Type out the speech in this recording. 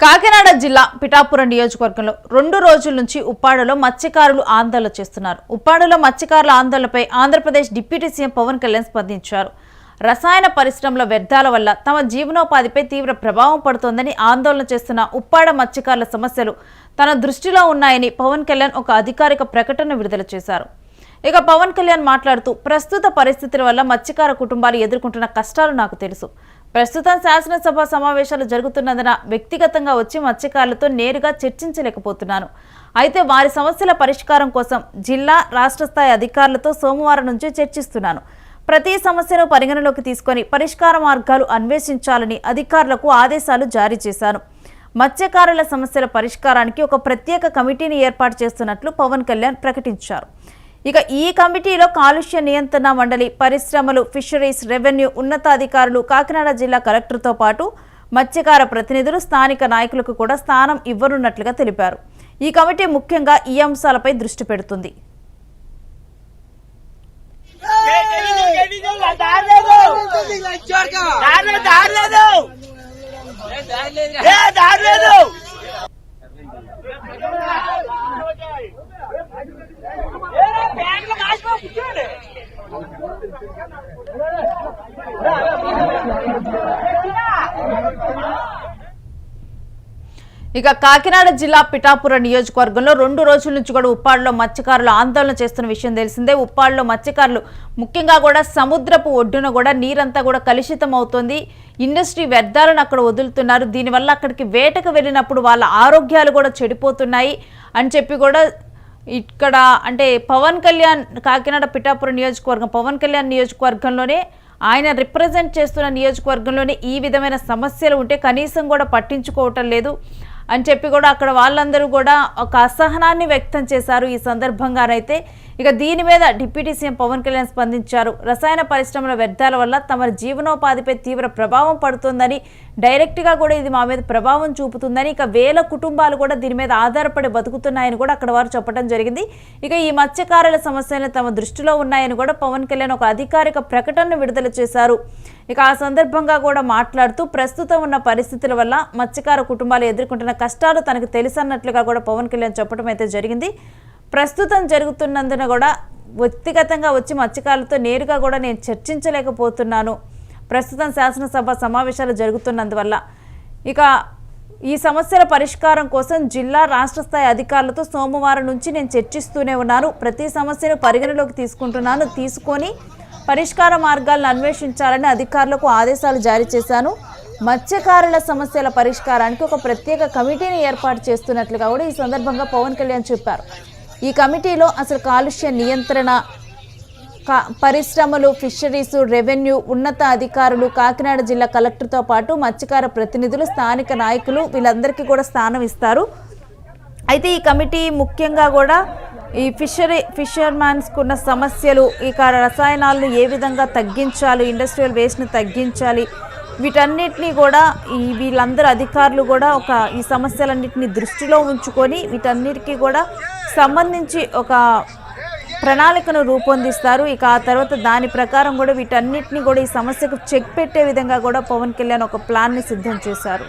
కాకినాడ జిల్లా పిఠాపురం నియోజకవర్గంలో 2 రోజుల నుంచి ఉప్పాడలో మత్స్యకారులు ఆందోళన చేస్తున్నారు. ఉప్పాడలో మత్స్యకారుల ఆందోళనపై ఆంధ్రప్రదేశ్ డిప్యూటీ సీఎం పవన్ కళ్యాణ్ స్పందించారు. రసాయన పరిశ్రమల వ్యర్థాల వల్ల తమ జీవనోపాధిపై తీవ్ర ప్రభావం పడుతోందని ఆందోళన చేస్తున్న ఉప్పాడ మత్స్యకారుల సమస్యలు తన దృష్టిలో ఉన్నాయని పవన్ కళ్యాణ్ ఒక అధికారిక ప్రకటన విడుదల చేశారు. ఇక పవన్ కళ్యాణ్ మాట్లాడుతూ, ప్రస్తుత పరిస్థితుల వల్ల మత్స్యకార కుటుంబాలు ఎదుర్కొంటున్న కష్టాలు నాకు తెలుసు. ప్రస్తుతం శాసనసభ సమావేశాలు జరుగుతున్నందున వ్యక్తిగతంగా వచ్చి మత్స్యకారులతో నేరుగా చర్చించలేకపోతున్నాను. అయితే వారి సమస్యల పరిష్కారం కోసం జిల్లా, రాష్ట్ర స్థాయి అధికారులతో సోమవారం నుంచి చర్చిస్తున్నాను. ప్రతి సమస్యను పరిగణలోకి తీసుకొని పరిష్కార మార్గాలు అన్వేషించాలని అధికారులకు ఆదేశాలు జారీ చేశాను. మత్స్యకారుల సమస్యల పరిష్కారానికి ఒక ప్రత్యేక కమిటీని ఏర్పాటు చేస్తున్నట్లు పవన్ కళ్యాణ్ ప్రకటించారు. ఇక ఈ కమిటీలో కాలుష్య నియంత్రణ మండలి, పరిశ్రమలు, ఫిషరీస్, రెవెన్యూ ఉన్నతాధికారులు, కాకినాడ జిల్లా కలెక్టర్తో పాటు మత్స్యకార ప్రతినిధులు, స్థానిక నాయకులకు కూడా స్థానం ఇవ్వనున్నట్లుగా తెలిపారు. ఈ కమిటీ ముఖ్యంగా ఈ అంశాలపై దృష్టి పెడుతుంది. ఇక కాకినాడ జిల్లా పిఠాపురం నియోజకవర్గంలో 2 రోజుల నుంచి కూడా ఉప్పాడలో మత్స్యకారులు ఆందోళన చేస్తున్న విషయం తెలిసిందే. ఉప్పాడలో మత్స్యకారులు ముఖ్యంగా కూడా సముద్రపు ఒడ్డున కూడా నీరంతా కూడా కలుషితం అవుతోంది. ఇండస్ట్రీ వ్యర్థాలను అక్కడ వదులుతున్నారు. దీనివల్ల అక్కడికి వేటకు వెళ్ళినప్పుడు వాళ్ళ ఆరోగ్యాలు కూడా చెడిపోతున్నాయి అని చెప్పి కూడా ఇక్కడ అంటే పవన్ కళ్యాణ్ కాకినాడ పిఠాపురం నియోజకవర్గం, పవన్ కళ్యాణ్ నియోజకవర్గంలోనే ఆయన రిప్రజెంట్ చేస్తున్న నియోజకవర్గంలోనే ఈ విధమైన సమస్యలు ఉంటే కనీసం కూడా పట్టించుకోవటం లేదు అని చెప్పి కూడా అక్కడ వాళ్ళందరూ కూడా ఒక అసహనాన్ని వ్యక్తం చేశారు. ఈ సందర్భంగానైతే ఇక దీని మీద డిప్యూటీ సీఎం పవన్ కళ్యాణ్ స్పందించారు. రసాయన పరిశ్రమల వ్యర్థాల వల్ల తమ జీవనోపాధిపై తీవ్ర ప్రభావం పడుతుందని, డైరెక్ట్గా కూడా ఇది మా మీద ప్రభావం చూపుతుందని, ఇక వేల కుటుంబాలు కూడా దీని మీద ఆధారపడి బతుకుతున్నాయని కూడా అక్కడ వారు చెప్పడం జరిగింది. ఇక ఈ మత్స్యకారుల సమస్యలు తమ దృష్టిలో ఉన్నాయని కూడా పవన్ కళ్యాణ్ ఒక అధికారిక ప్రకటనను విడుదల చేశారు. ఇక ఆ సందర్భంగా కూడా మాట్లాడుతూ, ప్రస్తుతం ఉన్న పరిస్థితుల వల్ల మత్స్యకార కుటుంబాలు ఎదుర్కొంటున్న కష్టాలు తనకు తెలుసన్నట్లుగా కూడా పవన్ కళ్యాణ్ చెప్పడం అయితే జరిగింది. ప్రస్తుతం జరుగుతున్నందున కూడా వ్యక్తిగతంగా వచ్చి మత్స్యకారులతో నేరుగా కూడా నేను చర్చించలేకపోతున్నాను. ప్రస్తుతం శాసనసభ సమావేశాలు జరుగుతున్నందువల్ల ఇక ఈ సమస్యల పరిష్కారం కోసం జిల్లా, రాష్ట్ర స్థాయి అధికారులతో సోమవారం నుంచి నేను చర్చిస్తూనే ఉన్నాను. ప్రతి సమస్యను పరిగణలోకి తీసుకొని పరిష్కార మార్గాలను అన్వేషించాలని అధికారులకు ఆదేశాలు జారీ చేశాను. మత్స్యకారుల సమస్యల పరిష్కారానికి ఒక ప్రత్యేక కమిటీని ఏర్పాటు చేస్తున్నట్లుగా కూడా ఈ సందర్భంగా పవన్ కళ్యాణ్ చెప్పారు. ఈ కమిటీలో అసలు కాలుష్య నియంత్రణ, పరిశ్రమలు, ఫిషరీస్, రెవెన్యూ ఉన్నత అధికారులు, కాకినాడ జిల్లా కలెక్టర్తో పాటు మత్స్యకార ప్రతినిధులు, స్థానిక నాయకులు వీళ్ళందరికీ కూడా స్థానం ఇస్తారు. అయితే ఈ కమిటీ ముఖ్యంగా కూడా ఈ ఫిషర్మ్యాన్స్కు ఉన్న సమస్యలు, ఇక రసాయనాలను ఏ విధంగా తగ్గించాలి, ఇండస్ట్రియల్ వేస్ట్ని తగ్గించాలి, వీటన్నిటినీ కూడా వీళ్ళందరూ అధికారులు కూడా ఈ సమస్యలన్నింటినీ దృష్టిలో ఉంచుకొని వీటన్నిటికీ కూడా సంబంధించి ఒక ప్రణాళికను రూపొందిస్తారు. ఇక ఆ తర్వాత దాని ప్రకారం కూడా వీటన్నిటినీ కూడా ఈ సమస్యకు చెక్ పెట్టే విధంగా కూడా పవన్ కళ్యాణ్ ఒక ప్లాన్ని సిద్ధం చేశారు.